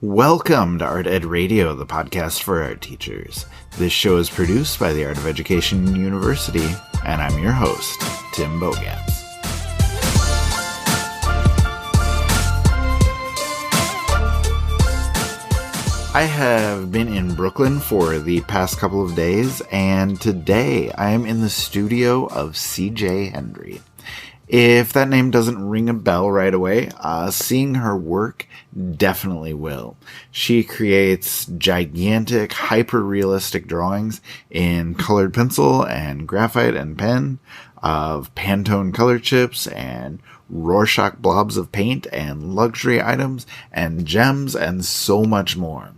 Welcome to Art Ed Radio, the podcast for art teachers. This show is produced by the Art of Education University, and I'm your host, Tim Bogans. I have been in Brooklyn for the past couple of days, and today I am in the studio of CJ Hendry. If that name doesn't ring a bell right away, seeing her work definitely will. She creates gigantic, hyper-realistic drawings in colored pencil and graphite and pen of Pantone color chips and Rorshach blobs of paint and luxury items and gems and so much more.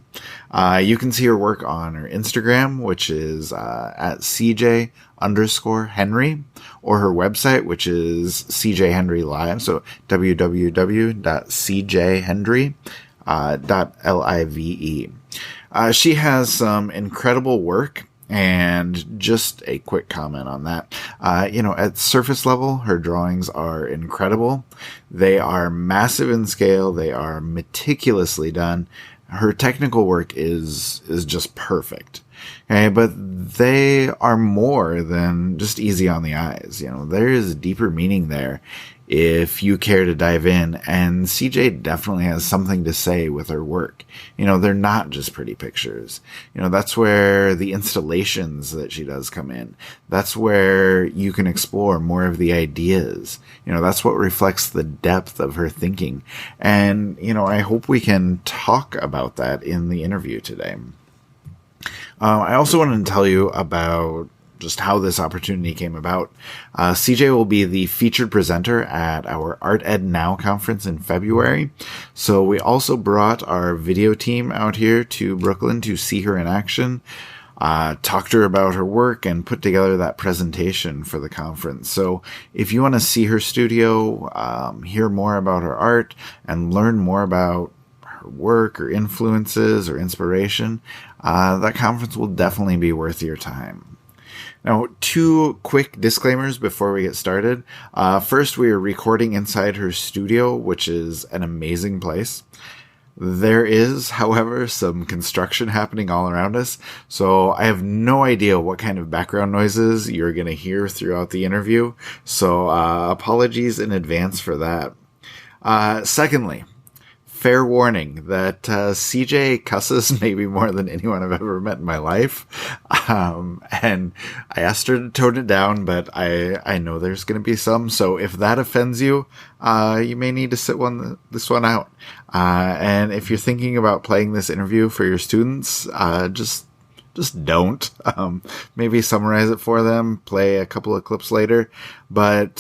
You can see her work on her Instagram, which is at CJ_Henry, or her website, which is CJ Hendry Live, so www.cjhendry.live. She has some incredible work, and just a quick comment on that. At surface level, her drawings are incredible. They are massive in scale. They are meticulously done. Her technical work is just perfect. Okay, but they are more than just easy on the eyes. There is deeper meaning there if you care to dive in, and CJ definitely has something to say with her work. They're not just pretty pictures. That's where the installations that she does come in. That's where you can explore more of the ideas. That's what reflects the depth of her thinking. And, I hope we can talk about that in the interview today. I also wanted to tell you about just how this opportunity came about. CJ will be the featured presenter at our Art Ed Now conference in February. So we also brought our video team out here to Brooklyn to see her in action, talk to her about her work, and put together that presentation for the conference. So if you want to see her studio, hear more about her art, and learn more about her work or influences or inspiration, that conference will definitely be worth your time. Now, two quick disclaimers before we get started. First, we are recording inside her studio, which is an amazing place. There is, however, some construction happening all around us, so I have no idea what kind of background noises you're going to hear throughout the interview, so apologies in advance for that. Secondly, fair warning that CJ cusses maybe more than anyone I've ever met in my life. And I asked her to tone it down, but I know there's going to be some. So if that offends you, you may need to sit this one out. And if you're thinking about playing this interview for your students, just don't. Maybe summarize it for them, play a couple of clips later. But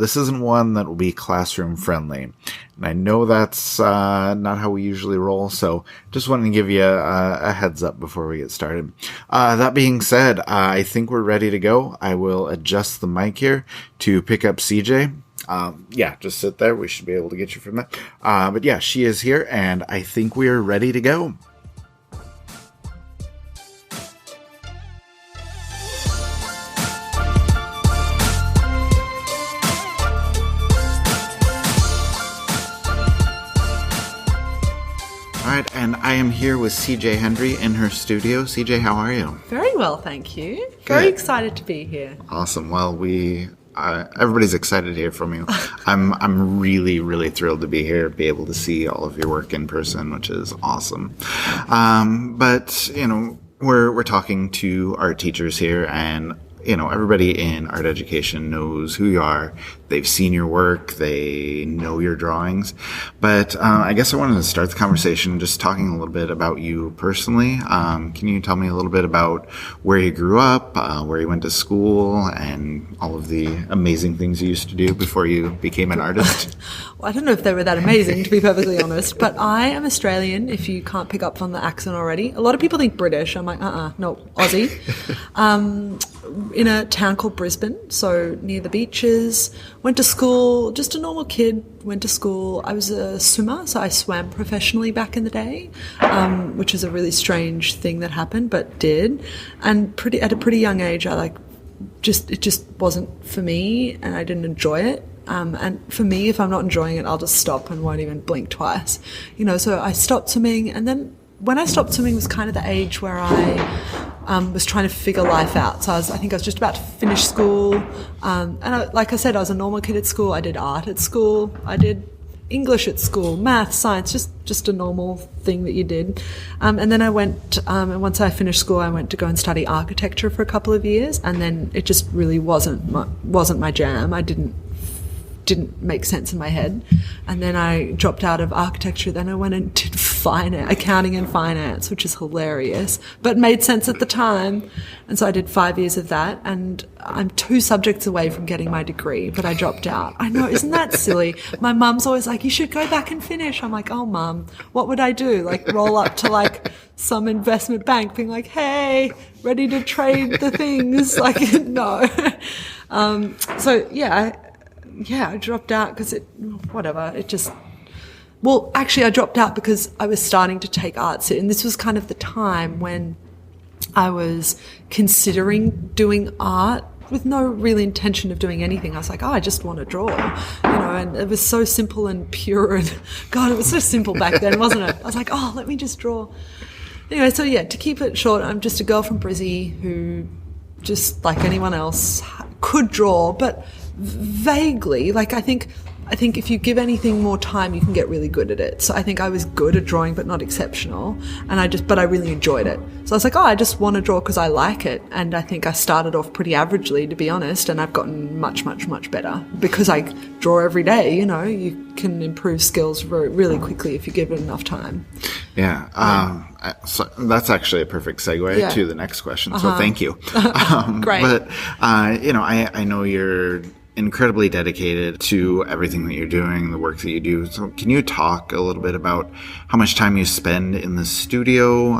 this isn't one that will be classroom friendly. And I know that's not how we usually roll, so just wanted to give you a heads up before we get started. That being said, I think we're ready to go. I will adjust the mic here to pick up CJ. Just sit there. We should be able to get you from that. But yeah, she is here, and I think we are ready to go. And I am here with CJ Hendry in her studio. CJ, how are you? Very well, thank you. Very excited to be here. Awesome. Well, everybody's excited to hear from you. I'm really, really thrilled to be here, be able to see all of your work in person, which is awesome. But we're talking to art teachers here, and everybody in art education knows who you are. They've seen your work. They know your drawings. But I guess I wanted to start the conversation just talking a little bit about you personally. Can you tell me a little bit about where you grew up, where you went to school, and all of the amazing things you used to do before you became an artist? Well, I don't know if they were that amazing, to be perfectly honest. But I am Australian, if you can't pick up on the accent already. A lot of people think British. I'm like, no, Aussie. In a town called Brisbane, so near the beaches. Went to school, just a normal kid, went to school. I was a swimmer, so I swam professionally back in the day, which is a really strange thing that happened, but did. And at a pretty young age, it just wasn't for me, and I didn't enjoy it. And for me, if I'm not enjoying it, I'll just stop and won't even blink twice. So I stopped swimming, and then when I stopped swimming was kind of the age where I was trying to figure life out. So I think I was just about to finish school. Like I said, I was a normal kid at school. I did art at school. I did English at school, math, science, just a normal thing that you did. And then I went, and once I finished school, I went to go and study architecture for a couple of years. And then it just really wasn't my jam. I didn't make sense in my head. And then I dropped out of architecture. Then I went and did accounting and finance, which is hilarious, but made sense at the time. And so I did 5 years of that, and I'm 2 subjects away from getting my degree, but I dropped out. I know, isn't that silly? My mum's always like, you should go back and finish. I'm like, oh, mum, what would I do? Like roll up to like some investment bank being like, hey, ready to trade the things? Like, no. So I dropped out because I dropped out because I was starting to take arts, and this was kind of the time when I was considering doing art with no real intention of doing anything. I was like, I just want to draw, and it was so simple and pure, and God, it was so simple back then, wasn't it? I was like, let me just draw. Anyway, so to keep it short, I'm just a girl from Brizzy who, just like anyone else, could draw, but vaguely. Like I think if you give anything more time, you can get really good at it. So I think I was good at drawing, but not exceptional. But I really enjoyed it. So I was like, I just want to draw because I like it. And I think I started off pretty averagely, to be honest. And I've gotten much, much, much better because I draw every day. You can improve skills really quickly if you give it enough time. Yeah. So that's actually a perfect segue to the next question. So thank you. Great. But, I know you're incredibly dedicated to everything that you're doing, the work that you do. So can you talk a little bit about how much time you spend in the studio,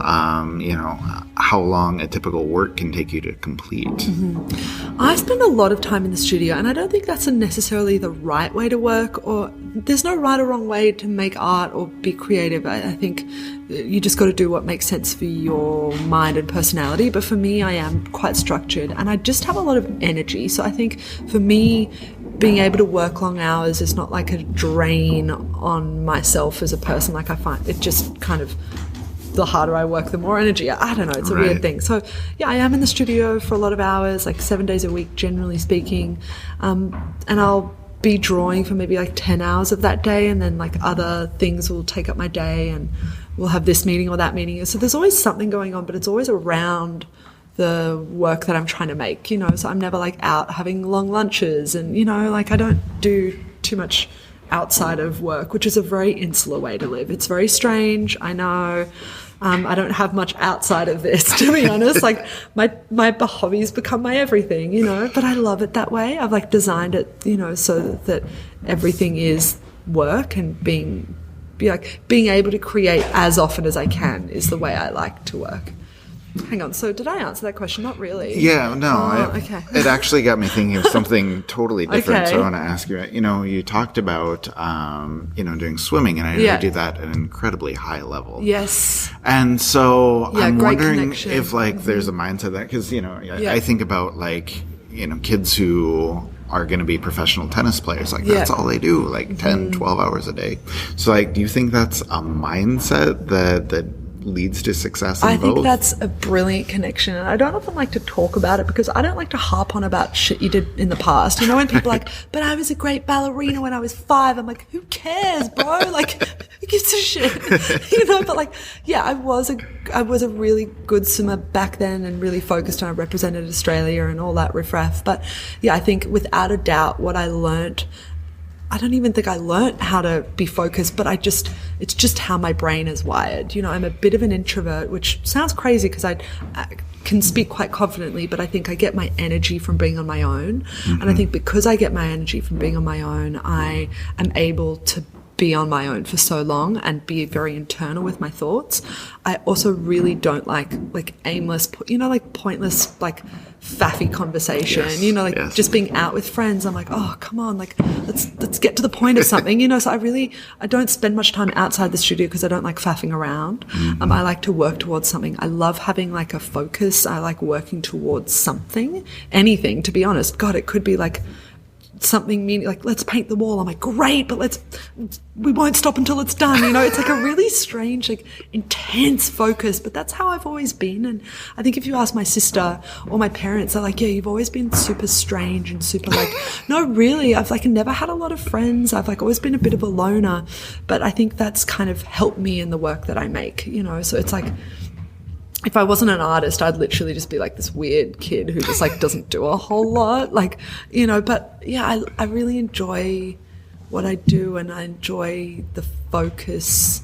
how long a typical work can take you to complete? Mm-hmm. I spend a lot of time in the studio, and I don't think that's necessarily the right way to work, or there's no right or wrong way to make art or be creative. I think you just got to do what makes sense for your mind and personality. But for me, I am quite structured, and I just have a lot of energy. So I think for me, being able to work long hours is not like a drain on myself as a person. Like I find it just kind of, the harder I work, the more energy. I don't know, it's a weird thing. So I am in the studio for a lot of hours, like 7 days a week, generally speaking. And I'll be drawing for maybe like 10 hours of that day, and then like other things will take up my day, and we'll have this meeting or that meeting. So there's always something going on, but it's always around the work that I'm trying to make, so I'm never like out having long lunches, and like I don't do too much outside of work, which is a very insular way to live. It's very strange, I know. I don't have much outside of this, to be honest. Like my hobbies become my everything, but I love it that way. I've like designed it, so that everything is work, and being able to create as often as I can is the way I like to work. Hang on, so did I answer that question? Not really. Yeah, no. Okay. It actually got me thinking of something totally different. Okay. So I want to ask you, you talked about, doing swimming, and I know you do that at an incredibly high level. Yes. And so I'm wondering connection. if there's a mindset that, because, I think about kids who are going to be professional tennis players. Like that's all they do, like 10, 12 hours a day. So do you think that's a mindset that leads to success in both? I think that's a brilliant connection, and I don't often like to talk about it because I don't like to harp on about shit you did in the past. When people are like, but I was a great ballerina when I was 5. I'm like, who cares, bro? Like, who gives a shit? But I was a really good swimmer back then, and really focused on, I represented Australia and all that riffraff. But I think without a doubt what I learnt, I don't even think I learnt how to be focused, but it's just how my brain is wired. I'm a bit of an introvert, which sounds crazy because I can speak quite confidently, but I think I get my energy from being on my own. Mm-hmm. And I think because I get my energy from being on my own, I am able to be on my own for so long and be very internal with my thoughts. I also really don't like aimless, pointless, faffy conversation, just being out with friends. I'm like, oh, come on, let's get to the point of something, So I don't spend much time outside the studio because I don't like faffing around. Mm-hmm. I like to work towards something. I love having a focus. I like working towards something, anything, to be honest. God, it could be something meaning, like, let's paint the wall. I'm like, great, but we won't stop until it's done. You know, it's like a really strange, like, intense focus, but that's how I've always been. And I think if you ask my sister or my parents, they're like, yeah, you've always been super strange and super like, no, really, I've like never had a lot of friends. I've like always been a bit of a loner, but I think that's kind of helped me in the work that I make, you know? So it's like, if I wasn't an artist, I'd literally just be like this weird kid who just like doesn't do a whole lot, like, you know, but yeah, I really enjoy what I do and I enjoy the focus,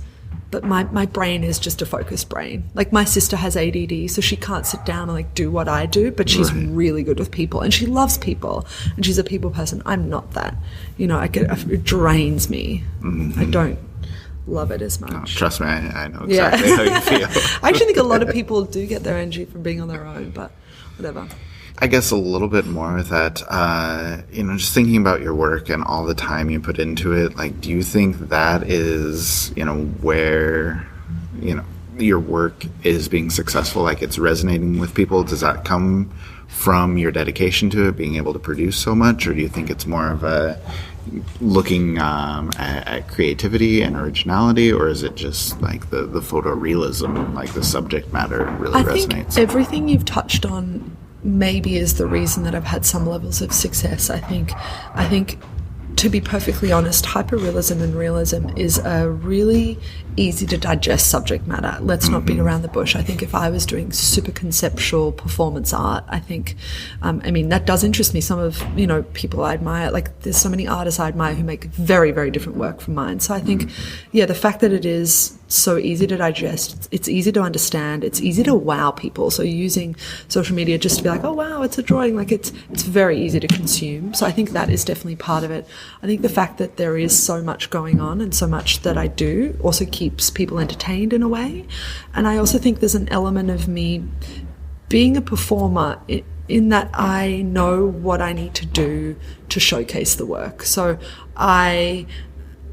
but my brain is just a focused brain. Like my sister has ADD, so she can't sit down and like do what I do, but she's really good with people and she loves people and she's a people person. I'm not that, you know, it drains me. I don't love it as much. Oh, trust me, I know exactly how you feel. I actually think a lot of people do get their energy from being on their own, but whatever. I guess a little bit more with that, you know, just thinking about your work and all the time you put into it, like, do you think that is, you know, where, you know, your work is being successful, like it's resonating with people? Does that come from your dedication to it, being able to produce so much, or do you think it's more of a looking at creativity and originality, or is it just like the photorealism, like the subject matter really resonates? I think everything you've touched on maybe is the reason that I've had some levels of success. I think to be perfectly honest, hyperrealism and realism is a really easy to digest subject matter. Let's not beat around the bush. I think if I was doing super conceptual performance art, I think, I mean, that does interest me. Some of, you know, people I admire, like there's so many artists I admire who make very, very different work from mine. So I think, yeah, the fact that it is so easy to digest, it's easy to understand, it's easy to wow people. So using social media just to be like, oh wow, it's a drawing, like it's very easy to consume. So I think that is definitely part of it. I think the fact that there is so much going on and so much that I do also keeps people entertained in a way. And I also think there's an element of me being a performer in that I know what I need to do to showcase the work. So I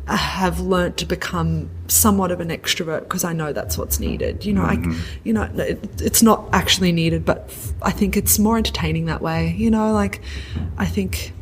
have learnt to become somewhat of an extrovert because I know that's what's needed. You know, it's not actually needed, but I think it's more entertaining that way. You know, like I think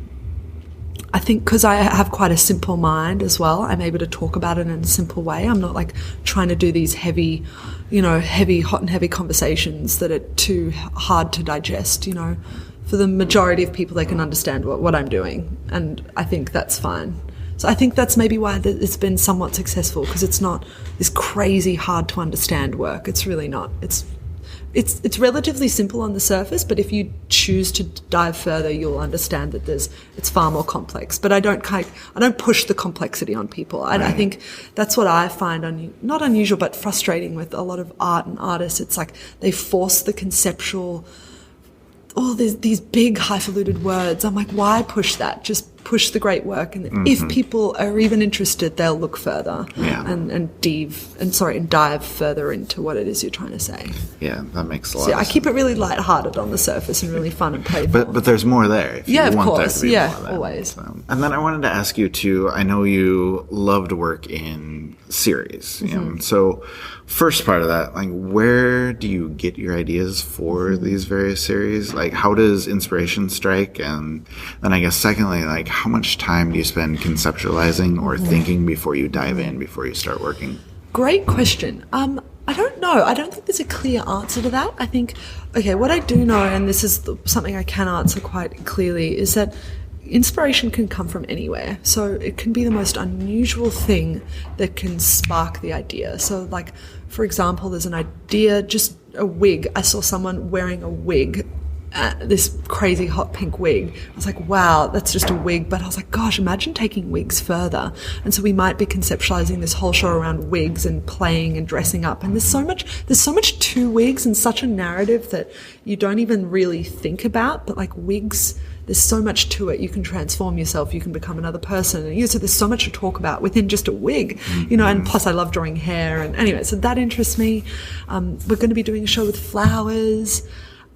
because I have quite a simple mind as well, I'm able to talk about it in a simple way. I'm not like trying to do these heavy, hot and heavy conversations that are too hard to digest. You know, for the majority of people, they can understand what I'm doing, and I think that's fine. So I think that's maybe why it's been somewhat successful, because it's not this crazy hard to understand work. It's really not. It's relatively simple on the surface, but if you choose to dive further, you'll understand that it's far more complex. But I don't push the complexity on people. I think that's what I find not unusual, but frustrating with a lot of art and artists. It's like they force the conceptual, these big highfalutin words. I'm like, why push that? Just push the great work, and if people are even interested, they'll look further and dive further into what it is you're trying to say. Yeah, that makes a lot of sense. I keep it really lighthearted on the surface and really fun and playful. But there's more there. If you of want course. There to be more there. Always. So. And then I wanted to ask you too, I know you love to work in series. So first part of that, like, where do you get your ideas for these various series? Like, how does inspiration strike? And then I guess secondly, like, how much time do you spend conceptualizing or thinking before you dive in, before you start working? Great question. I don't know. I don't think there's a clear answer to that. I think, what I do know, and this is something I can answer quite clearly, is that inspiration can come from anywhere. So it can be the most unusual thing that can spark the idea. So like, for example, there's an idea, just a wig. I saw someone wearing a wig, this crazy hot pink wig. I was like, wow, that's just a wig. But I was like, gosh, imagine taking wigs further. And so we might be conceptualizing this whole show around wigs and playing and dressing up. And there's so much to wigs and such a narrative that you don't even really think about. But like wigs, there's so much to it. You can transform yourself. You can become another person. And so there's so much to talk about within just a wig, and plus I love drawing hair. And anyway, so that interests me. We're going to be doing a show with flowers.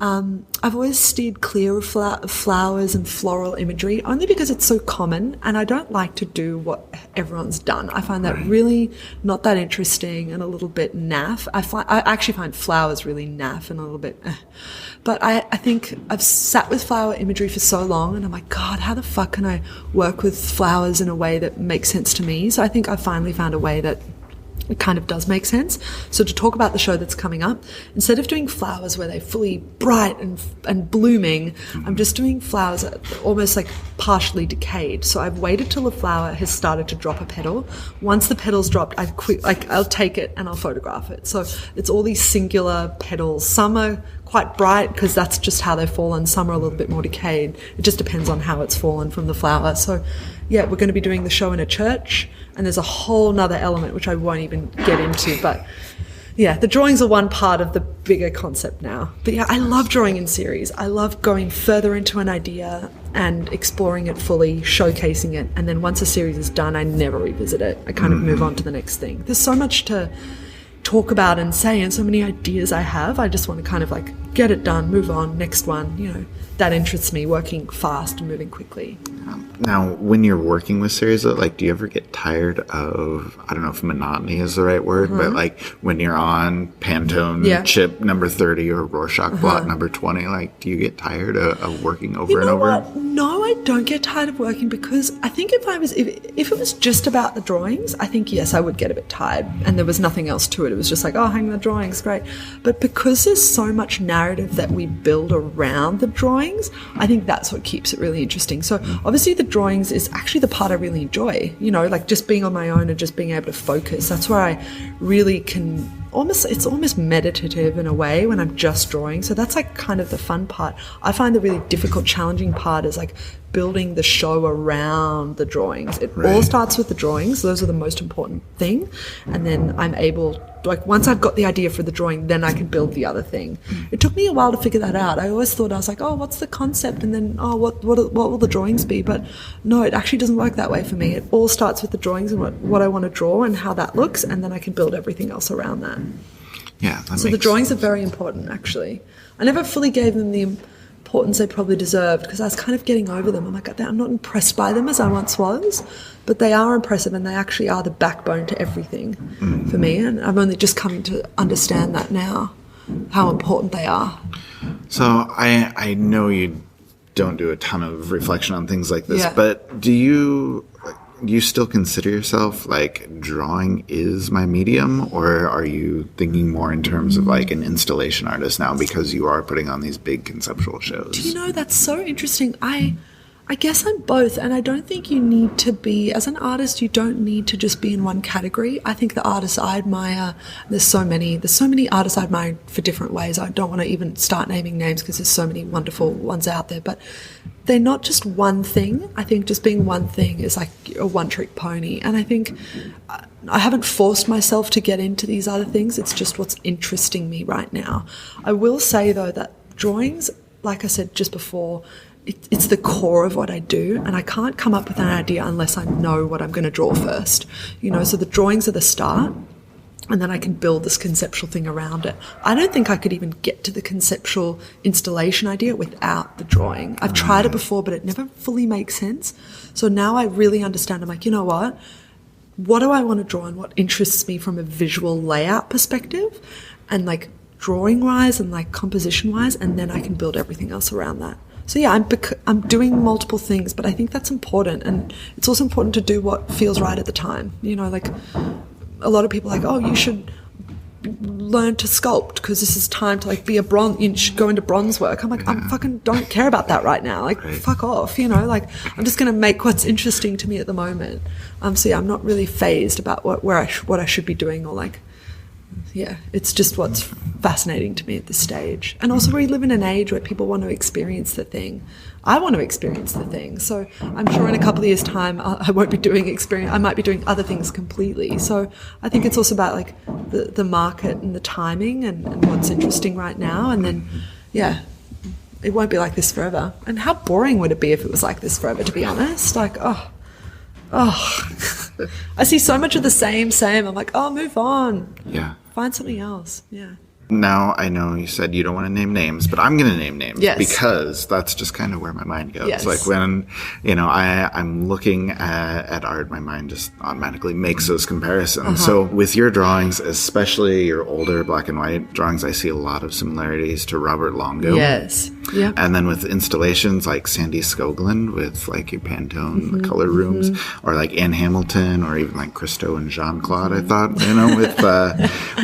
I've always steered clear of flowers and floral imagery, only because it's so common, and I don't like to do what everyone's done. I find that really not that interesting and a little bit naff. I actually find flowers really naff and a little bit But I think I've sat with flower imagery for so long, and I'm like, God, how the fuck can I work with flowers in a way that makes sense to me? So I think I finally found a way that it kind of does make sense. So to talk about the show that's coming up, instead of doing flowers where they're fully bright and blooming, I'm just doing flowers that are almost like partially decayed. So I've waited till the flower has started to drop a petal. Once the petal's dropped, I'll take it and I'll photograph it. So it's all these singular petals. Some are quite bright because that's just how they've fallen. Some are a little bit more decayed. It just depends on how it's fallen from the flower. So yeah, we're going to be doing the show in a church, and there's a whole nother element which I won't even get into, but yeah, the drawings are one part of the bigger concept now. But yeah, I love drawing in series. I love going further into an idea and exploring it fully, showcasing it, and then once a series is done, I never revisit it. I kind of move on to the next thing. There's so much to talk about and say, and so many ideas I have. I just want to kind of like get it done, move on, next one. You know, that interests me, working fast and moving quickly. Now, when you're working with series, like, do you ever get tired of, I don't know if monotony is the right word, but like when you're on Pantone chip number 30 or Rorschach blot number 20, like, do you get tired of working over and over? What? No, I don't get tired of working, because I think if it was just about the drawings, I think, yes, I would get a bit tired and there was nothing else to it. It was just like, oh, hang the drawings, great. But because there's so much narrative that we build around the drawings, I think that's what keeps it really interesting. So obviously the drawings is actually the part I really enjoy, you know, like just being on my own and just being able to focus. That's where I really can it's almost meditative in a way when I'm just drawing. So that's like kind of the fun part. I find the really difficult, challenging part is like building the show around the drawings. It all starts with the drawings. Those are the most important thing. And then I'm able, like, once I've got the idea for the drawing, then I can build the other thing. It took me a while to figure that out. I always thought, I was like, oh, what's the concept? And then, oh, what will the drawings be? But no, it actually doesn't work that way for me. It all starts with the drawings and what I want to draw and how that looks, and then I can build everything else around that. Yeah. So the drawings are very important, actually. I never fully gave them the importance they probably deserved, because I was kind of getting over them. I'm like, I'm not impressed by them as I once was, but they are impressive, and they actually are the backbone to everything for me. And I'm only just coming to understand that now, how important they are. So I know you don't do a ton of reflection on things like this, but do you still consider yourself like drawing is my medium, or are you thinking more in terms of like an installation artist now because you are putting on these big conceptual shows? Do you know, that's so interesting. I guess I'm both, and I don't think you need to be, as an artist, you don't need to just be in one category. I think the artists I admire, there's so many artists I admire for different ways. I don't want to even start naming names because there's so many wonderful ones out there, but they're not just one thing. I think just being one thing is like a one-trick pony. And I think I haven't forced myself to get into these other things. It's just what's interesting me right now. I will say, though, that drawings, like I said just before, it's the core of what I do, and I can't come up with an idea unless I know what I'm going to draw first. You know, so the drawings are the start, and then I can build this conceptual thing around it. I don't think I could even get to the conceptual installation idea without the drawing. I've tried it before, but it never fully makes sense. So now I really understand. I'm like, you know what? What do I want to draw, and what interests me from a visual layout perspective, and like drawing-wise and like composition-wise, and then I can build everything else around that. So yeah, I'm doing multiple things, but I think that's important, and it's also important to do what feels right at the time. You know, like a lot of people are like, oh, you should learn to sculpt because this is time to like be a bronze. You should go into bronze work. I'm like, I fucking don't care about that right now. Like, fuck off. You know, like I'm just going to make what's interesting to me at the moment. So yeah, I'm not really phased about what I should be doing, or like. Yeah, it's just what's fascinating to me at this stage. And also we live in an age where people want to experience the thing. I want to experience the thing. So I'm sure in a couple of years' time I won't be doing experience. I might be doing other things completely. So I think it's also about like the market and the timing and what's interesting right now. And then, yeah, it won't be like this forever. And how boring would it be if it was like this forever, to be honest? Like, oh, I see so much of the same. I'm like, oh, move on. Yeah. Find something else. Yeah. Now, I know you said you don't want to name names, but I'm going to name names because that's just kind of where my mind goes. Yes. Like when, I'm looking at art, my mind just automatically makes those comparisons. So with your drawings, especially your older black and white drawings, I see a lot of similarities to Robert Longo. Yes. Yep. And then with installations like Sandy Skoglund with like your Pantone color rooms, or like Anne Hamilton, or even like Christo and Jean-Claude, I thought,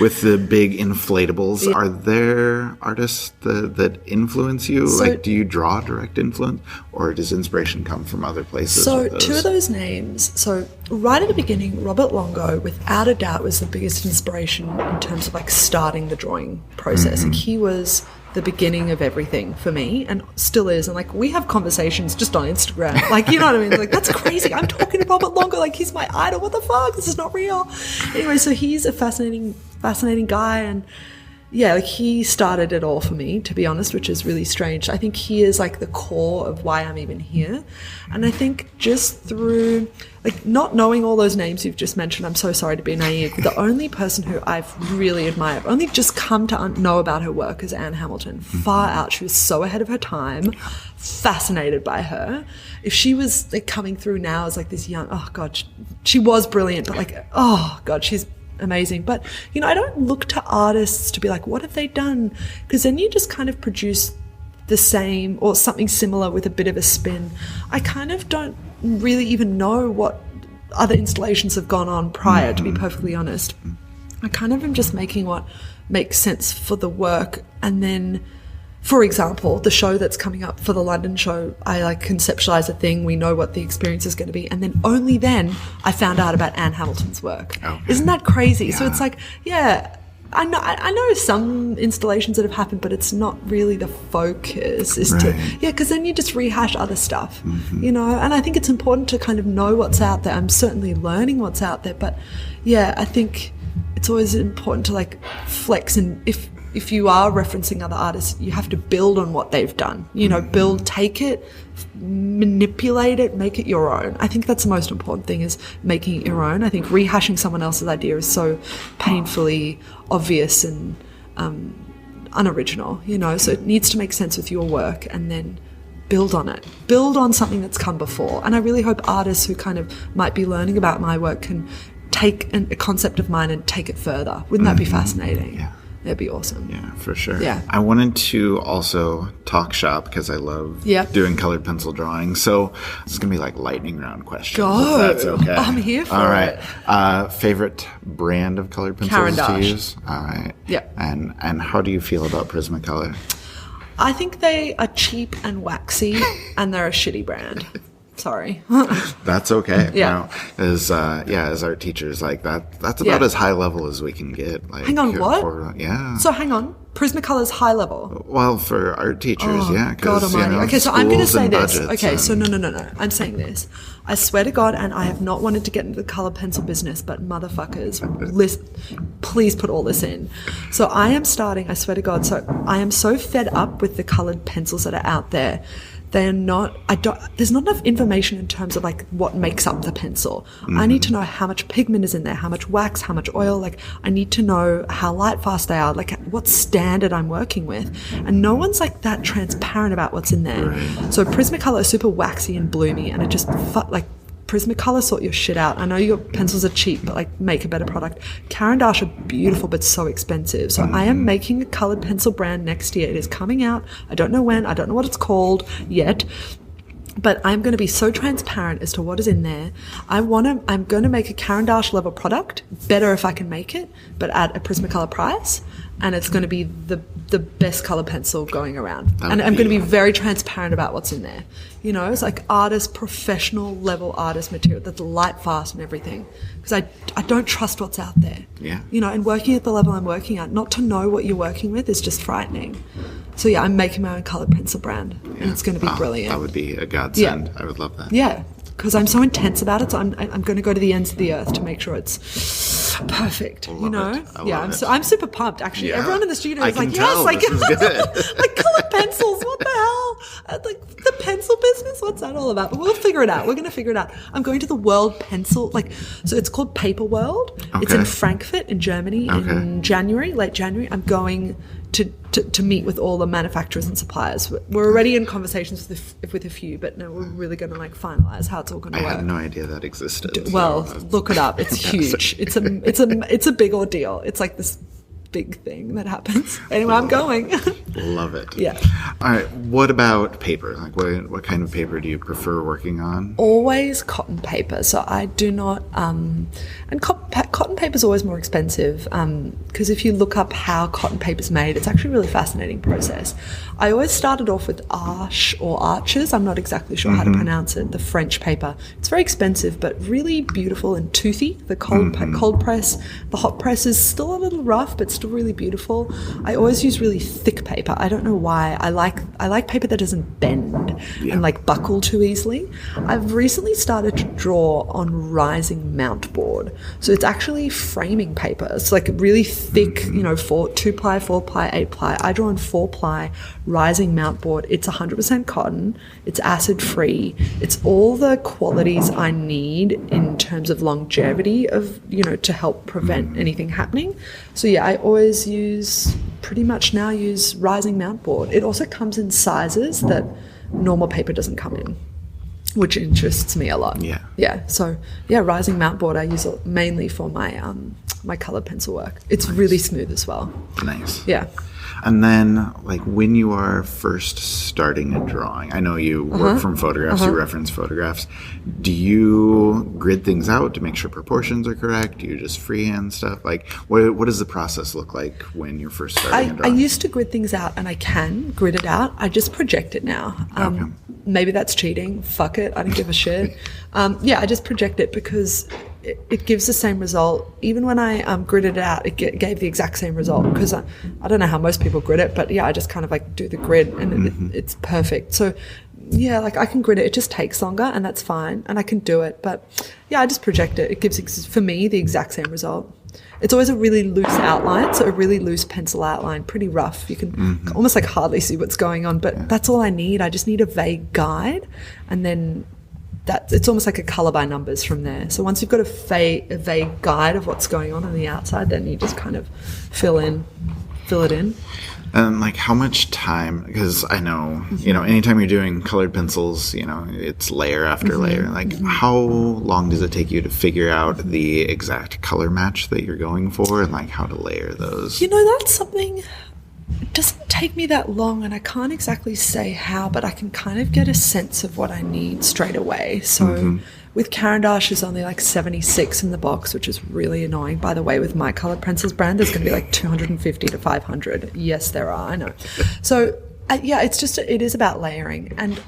with the big inflatables. Are there artists that influence you? So, like, do you draw direct influence, or does inspiration come from other places? So two of those names. So right at the beginning, Robert Longo, without a doubt, was the biggest inspiration in terms of like starting the drawing process. Like he was the beginning of everything for me, and still is. And like we have conversations just on Instagram, like, you know what I mean? Like, that's crazy. I'm talking to Robert Longo, like he's my idol. What the fuck? This is not real. Anyway, so he's a fascinating guy, and yeah, like he started it all for me, to be honest, which is really strange. I think he is like the core of why I'm even here. And I think just through like not knowing all those names you've just mentioned, I'm so sorry to be naive, but the only person who I've really admired, I've only just come to know about her work, is Anne Hamilton. Far out. She was so ahead of her time. Fascinated by her. If she was like coming through now as like this young, oh God, she was brilliant, but like, oh God, she's amazing. But I don't look to artists to be like, what have they done? Because then you just kind of produce the same or something similar with a bit of a spin. I kind of don't really even know what other installations have gone on prior, to be perfectly honest. I kind of am just making what makes sense for the work. And then, for example, the show that's coming up for the London show, I like conceptualize a thing, we know what the experience is going to be, and then only then I found out about Anne Hamilton's work. Okay. Isn't that crazy? Yeah. So it's like, yeah, I know some installations that have happened, but it's not really the focus is because then you just rehash other stuff, and I think it's important to kind of know what's out there. I'm certainly learning what's out there, but yeah, I think it's always important to like flex, and if you are referencing other artists, you have to build on what they've done. Take it, manipulate it, make it your own. I think that's the most important thing, is making it your own. I think rehashing someone else's idea is so painfully obvious and unoriginal, so it needs to make sense with your work, and then build on it. Build on something that's come before. And I really hope artists who kind of might be learning about my work can take a concept of mine and take it further. Wouldn't that be fascinating? Yeah. That'd be awesome. Yeah, for sure. Yeah. I wanted to also talk shop because I love doing colored pencil drawing. So it's going to be like lightning round questions. Go. If that's okay. I'm here for All right. Favorite brand of colored pencils to use? All right. Yeah. And how do you feel about Prismacolor? I think they are cheap and waxy, and they're a shitty brand. Sorry. That's okay. Yeah. As art teachers, like that's about as high level as we can get. Like, hang on, what? Yeah. So hang on. Prismacolor's high level. Well, for art teachers, yeah. God almighty. Okay, so I'm going to say this. Okay, so no. I'm saying this. I swear to God, and I have not wanted to get into the colored pencil business, but motherfuckers, please put all this in. So I am starting, I swear to God, I am so fed up with the colored pencils that are out there. They're not, there's not enough information in terms of like what makes up the pencil. I need to know how much pigment is in there, how much wax, how much oil. Like, I need to know how light fast they are, like what standard I'm working with. And no one's like that transparent about what's in there. Right. So Prismacolor is super waxy and bloomy, and it just Prismacolor, sort your shit out. I know your pencils are cheap, but like make a better product. Caran d'Ache are beautiful, but so expensive. So I am making a colored pencil brand next year. It is coming out. I don't know when. I don't know what it's called yet. But I'm going to be so transparent as to what is in there. I'm going to make a Caran d'Ache level product, better if I can make it, but at a Prismacolor price. And it's going to be the best color pencil going around. And I'm going to be very transparent about what's in there. It's like professional level artist material that's light fast and everything. Because I don't trust what's out there. Yeah. And working at the level I'm working at, not to know what you're working with is just frightening. So yeah, I'm making my own colored pencil brand, and it's going to be brilliant. That would be a godsend. Yeah. I would love that. Yeah, because I'm so intense about it. So I'm going to go to the ends of the earth to make sure it's perfect. I'm super pumped. Actually, everyone in the studio is like, yes, like, like colored pencils. What the hell? Like the pencil business? What's that all about? But we'll figure it out. We're going to figure it out. I'm going to the World Pencil, so it's called Paper World. Okay. It's in Frankfurt in Germany in January, late January. I'm going to meet with all the manufacturers and suppliers. We're already in conversations with a few, but no, we're really going to finalize how it's all going to work. I had no idea that existed. Well, look it up. It's huge. It's a big ordeal. It's like this big thing that happens. Anyway, I'm going. Love it. Yeah. All right. What about paper? Like, what kind of paper do you prefer working on? Always cotton paper. So I do not. And cotton paper is always more expensive because if you look up how cotton paper is made, it's actually a really fascinating process. I always started off with arches. I'm not exactly sure how to pronounce it. The French paper. It's very expensive, but really beautiful and toothy. The cold press. The hot press is still a little rough, but still really beautiful. I always use really thick paper. I don't know why. I like paper that doesn't bend and buckle too easily. I've recently started to draw on rising mount board. So it's actually framing paper. It's like really thick, 2-ply, 4-ply, 8-ply. I draw on 4-ply rising mount board. It's 100% cotton. It's acid free. It's all the qualities I need in terms of longevity of, to help prevent anything happening. So yeah, I always pretty much now use rising mount board. It also comes in sizes that normal paper doesn't come in, which interests me a lot. Yeah. So yeah, rising mount board I use it mainly for my my colored pencil work. It's really smooth as well. Nice. Yeah. And then, when you are first starting a drawing, I know you work from photographs, you reference photographs. Do you grid things out to make sure proportions are correct? Do you just freehand stuff? What does the process look like when you're first starting a drawing? I used to grid things out, and I can grid it out. I just project it now. Maybe that's cheating. Fuck it. I don't give a shit. I just project it because it gives the same result. Even when I gridded it out, it gave the exact same result because I don't know how most people grid it, but I just kind of do the grid and it's perfect. So yeah, I can grid it. It just takes longer and that's fine and I can do it. But yeah, I just project it. It gives, for me, the exact same result. It's always a really loose outline, so a really loose pencil outline, pretty rough. You can almost hardly see what's going on, but that's all I need. I just need a vague guide and then it's almost like a color by numbers from there. So once you've got a vague guide of what's going on the outside, then you just kind of fill it in. And how much time, because I know, anytime you're doing colored pencils, it's layer after layer. How long does it take you to figure out the exact color match that you're going for and how to layer those? That's something. It doesn't take me that long and I can't exactly say how, but I can kind of get a sense of what I need straight away. So with Caran d'Ache is only 76 in the box, which is really annoying. By the way, with my Colored Pencils brand, there's going to be 250 to 500. Yes, there are, I know. So it is about layering. And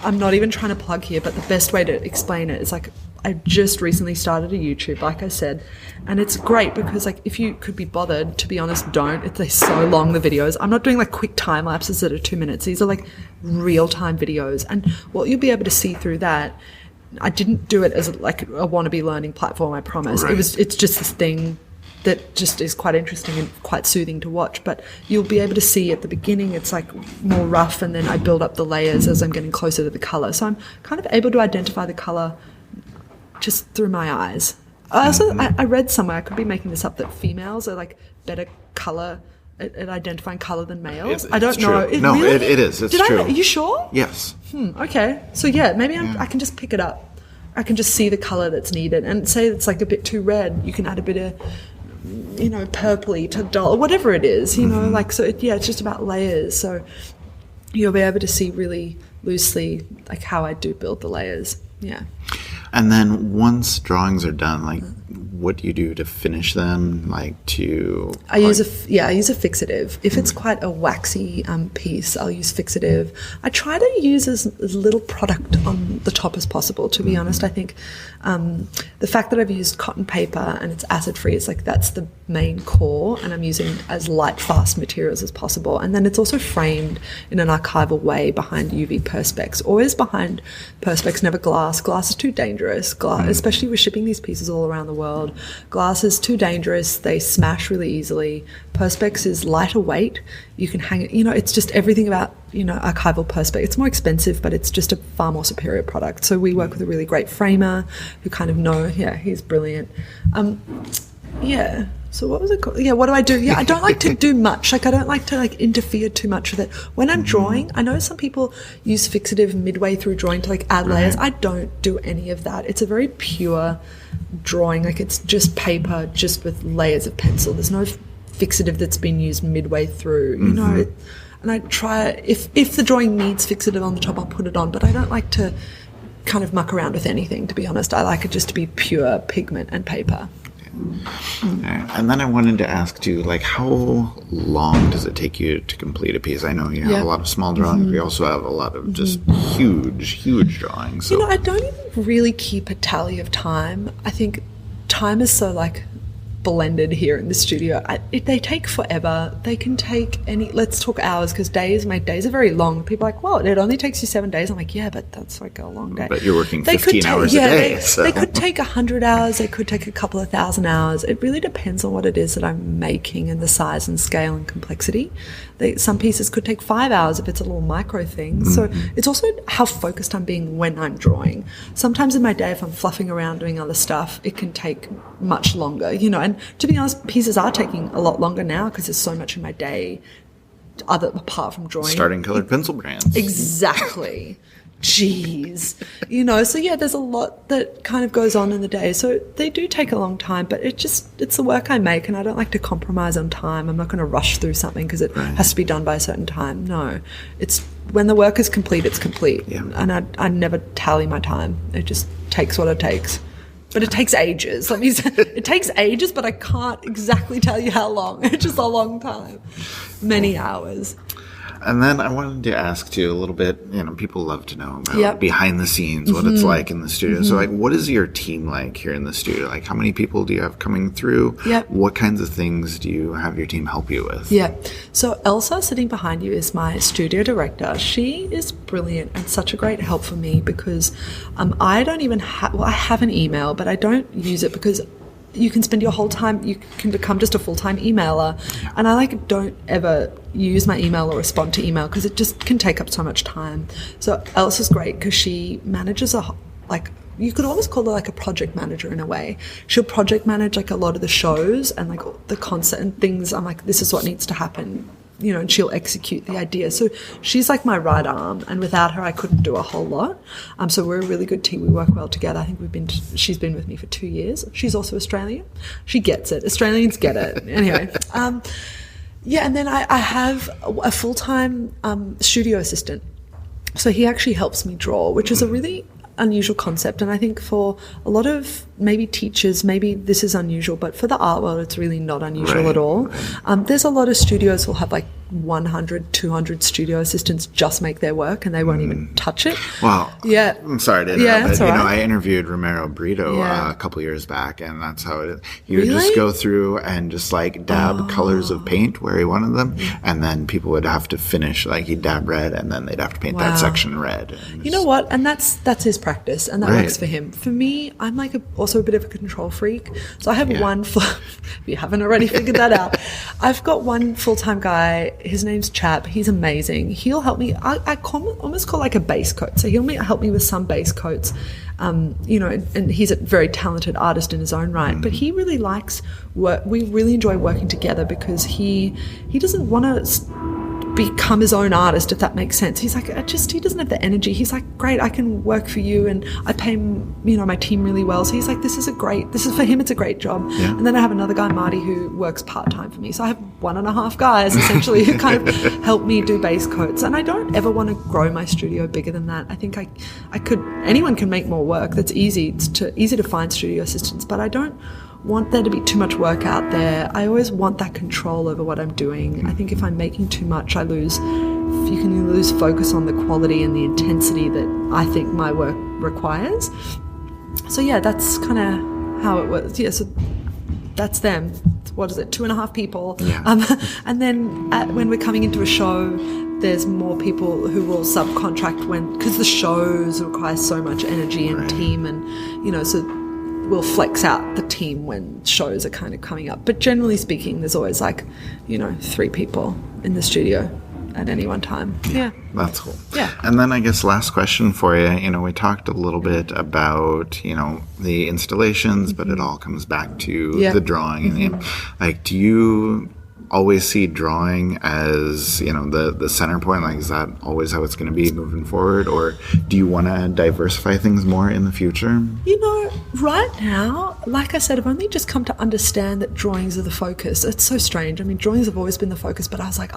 I'm not even trying to plug here, but the best way to explain it is I just recently started a YouTube, like I said, and it's great because if you could be bothered, to be honest, don't. They're so long, the videos. I'm not doing quick time lapses that are 2 minutes. These are real time videos, and what you'll be able to see through that. I didn't do it as a wannabe learning platform, I promise. Right. It's just this thing that just is quite interesting and quite soothing to watch. But you'll be able to see at the beginning it's more rough, and then I build up the layers as I'm getting closer to the color. So I'm kind of able to identify the color just through my eyes. I read somewhere, I could be making this up, that females are better color at identifying color than males. I don't know. It is. It's true. Are you sure? Yes. Okay. So yeah, maybe I can just pick it up. I can just see the color that's needed, and say it's a bit too red. You can add a bit of, purpley to dull, whatever it is. It's just about layers. So you'll be able to see really loosely how I do build the layers. Yeah. And then once drawings are done, what do you do to finish them? I use a fixative. If it's quite a waxy piece, I'll use fixative. I try to use as little product on the top as possible, to be honest. I think the fact that I've used cotton paper and it's acid free, it's that's the main core, and I'm using as light, fast materials as possible. And then it's also framed in an archival way behind UV perspex. Always behind perspex, never glass. Glass is too dangerous. Glass, especially with shipping these pieces all around the world. Glass is too dangerous. They smash really easily. Perspex is lighter weight. You can hang it, it's just everything about, archival Perspex. It's more expensive, but it's just a far more superior product. So we work with a really great framer who kind of he's brilliant. So what was it called? Yeah, what do I do? Yeah, I don't like to do much. I don't like to interfere too much with it. When I'm drawing, I know some people use fixative midway through drawing to add layers. I don't do any of that. It's a very pure drawing. It's just paper, just with layers of pencil. There's no fixative that's been used midway through, and I try, if the drawing needs fixative on the top, I'll put it on, but I don't like to kind of muck around with anything, to be honest. I like it just to be pure pigment and paper. And then I wanted to ask you, how long does it take you to complete a piece? I know you have a lot of small drawings. We also have a lot of just huge drawings. So. I don't even really keep a tally of time. I think time is so blended here in the studio. They take forever. They can take let's talk hours, because my days are very long. People are like, well, it only takes you 7 days. I'm like, yeah, but that's a long day. But you're working 15 hours a day. They could take 100 hours. They could take a couple of 1,000 hours. It really depends on what it is that I'm making and the size and scale and complexity. Some pieces could take 5 hours if it's a little micro thing. So it's also how focused I'm being when I'm drawing. Sometimes in my day, if I'm fluffing around doing other stuff, it can take much longer, and to be honest, pieces are taking a lot longer now because there's so much in my day apart from drawing. Starting colored pencil brands. Exactly. Jeez. So there's a lot that kind of goes on in the day. So they do take a long time, but it's the work I make, and I don't like to compromise on time. I'm not going to rush through something because it has to be done by a certain time. No. It's when the work is complete, it's complete. Yeah. And I never tally my time. It just takes what it takes. But it takes ages. Let me say, it takes ages, but I can't exactly tell you how long. It's just a long time. Many hours. And then I wanted to ask you a little bit, people love to know about behind the scenes, what it's like in the studio. So, what is your team like here in the studio? How many people do you have coming through? Yep. What kinds of things do you have your team help you with? Yeah. So, Elsa sitting behind you is my studio director. She is brilliant and such a great help for me because I don't even I have an email, but I don't use it because you can spend your whole time, you can become just a full-time emailer. And I don't ever use my email or respond to email because it just can take up so much time. So Elsa's great because she manages you could almost call her a project manager in a way. She'll project manage a lot of the shows and the concert and things. I'm this is what needs to happen. And she'll execute the idea. So she's my right arm, and without her, I couldn't do a whole lot. So we're a really good team. We work well together. I think she's been with me for 2 years. She's also Australian. She gets it. Australians get it. Anyway, and then I have a full-time studio assistant. So he actually helps me draw, which is a really unusual concept. And I think for a lot of maybe teachers, maybe this is unusual, but for the art world, it's really not unusual at all. There's a lot of studios who'll have 100, 200 studio assistants just make their work and they won't even touch it. Wow. Yeah. I'm sorry to interrupt, but I interviewed Romero Brito a couple years back, and that's how it is. You would just go through and just dab colors of paint where he wanted them, and then people would have to finish, he'd dab red, and then they'd have to paint that section red. You know what? And that's his practice, and that works for him. For me, I'm also a bit of a control freak. So I have if you haven't already figured that out, I've got one full-time guy. His name's Chap. He's amazing. He'll help me. I almost call a base coat. So he'll help me with some base coats, and he's a very talented artist in his own right. But he really likes work. We really enjoy working together because he doesn't want to become his own artist, if that makes sense. He's he doesn't have the energy. He's great, I can work for you, and I pay my team really well. So he's this is for him, it's a great job. Yeah. And then I have another guy, Marty, who works part-time for me. So I have 1.5 guys essentially who kind of help me do base coats. And I don't ever want to grow my studio bigger than that. I think anyone can make more work. That's easy. It's easy to find studio assistants, but I don't want there to be too much work out there. I always want that control over what I'm doing. I think if I'm making too much, you can lose focus on the quality and the intensity that I think my work requires. So that's kind of how it works. Yeah, so that's them. What is it, 2.5 people? Yeah. And then when we're coming into a show, there's more people who will subcontract because the shows require so much energy and team, and so we'll flex out the team when shows are kind of coming up. But generally speaking, there's always 3 people in the studio at any one time. Yeah. That's cool. Yeah. And then I guess last question for you, we talked a little bit about, the installations, but it all comes back to the drawing. And do you always see drawing as, the center point? Is that always how it's going to be moving forward? Or do you want to diversify things more in the future? Right now, like I said, I've only just come to understand that drawings are the focus. It's so strange. I mean, drawings have always been the focus, but I was like,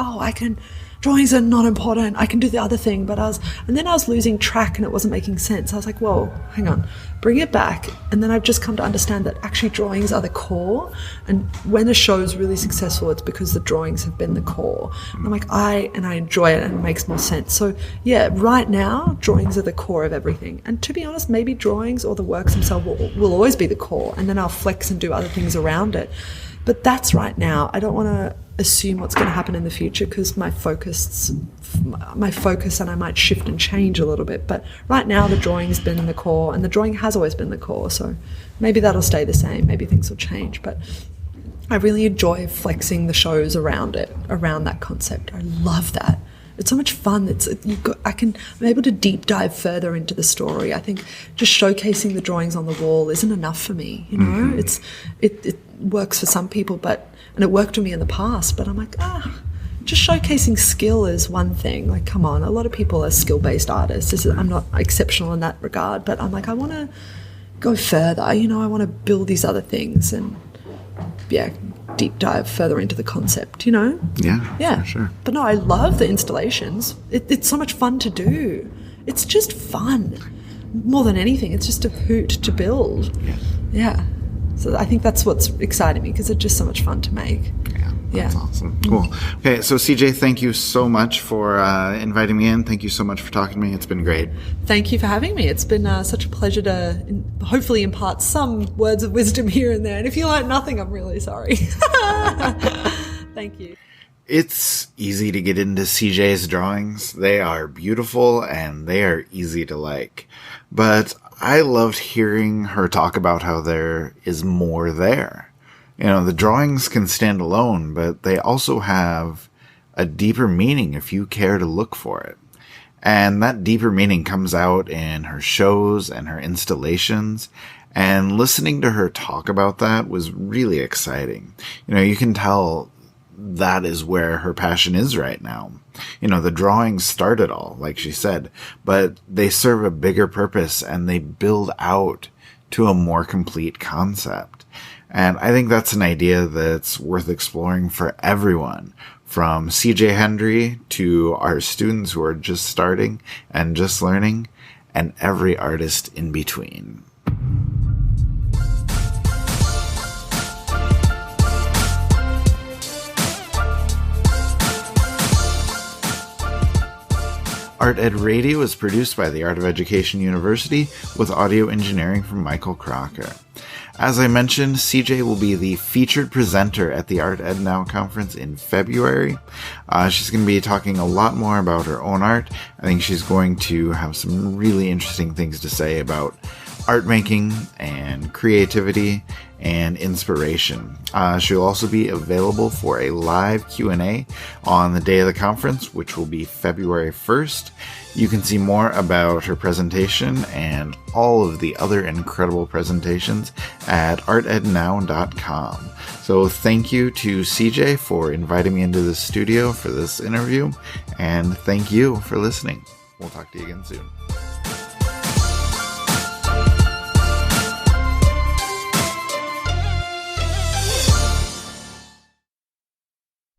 drawings are not important. I can do the other thing. And then I was losing track and it wasn't making sense. I was like, whoa, hang on, bring it back. And then I've just come to understand that actually drawings are the core. And when a show is really successful, it's because the drawings have been the core. And I'm like, I enjoy it and it makes more sense. So yeah, right now, drawings are the core of everything. And to be honest, maybe drawings or the works themselves will always be the core. And then I'll flex and do other things around it. But that's right now. I don't want to assume what's going to happen in the future because my focus and I might shift and change a little bit. But right now the drawing's been in the core and the drawing has always been the core. So maybe that'll stay the same. Maybe things will change. But I really enjoy flexing the shows around it, around that concept. I love that. It's so much fun. I'm able to deep dive further into the story. I think just showcasing the drawings on the wall isn't enough for me. It works for some people, and it worked for me in the past. But I'm like, just showcasing skill is one thing. Come on, a lot of people are skill-based artists. I'm not exceptional in that regard, but I'm like, I want to go further. I want to build these other things and deep dive further into the concept, Yeah, for sure. But no, I love the installations. It's so much fun to do. It's just fun. More than anything, it's just a hoot to build. Yeah. So I think that's what's exciting me because it's just so much fun to make. That's awesome. Cool. Okay, so CJ, thank you so much for inviting me in. Thank you so much for talking to me. It's been great. Thank you for having me. It's been such a pleasure to hopefully impart some words of wisdom here and there. And if you like nothing, I'm really sorry. Thank you. It's easy to get into CJ's drawings. They are beautiful and they are easy to like. But I loved hearing her talk about how there is more there. The drawings can stand alone, but they also have a deeper meaning if you care to look for it. And that deeper meaning comes out in her shows and her installations. And listening to her talk about that was really exciting. You can tell that is where her passion is right now. The drawings start it all, like she said, but they serve a bigger purpose and they build out to a more complete concept. And I think that's an idea that's worth exploring for everyone, from CJ Hendry to our students who are just starting and just learning, and every artist in between. Art Ed Radio is produced by the Art of Education University with audio engineering from Michael Crocker. As I mentioned, CJ will be the featured presenter at the Art Ed Now conference in February. She's going to be talking a lot more about her own art. I think she's going to have some really interesting things to say about art making and creativity and inspiration. She'll also be available for a live Q&A on the day of the conference, which will be February 1st. You can see more about her presentation and all of the other incredible presentations at artednow.com. So thank you to CJ for inviting me into the studio for this interview, and thank you for listening. We'll talk to you again soon.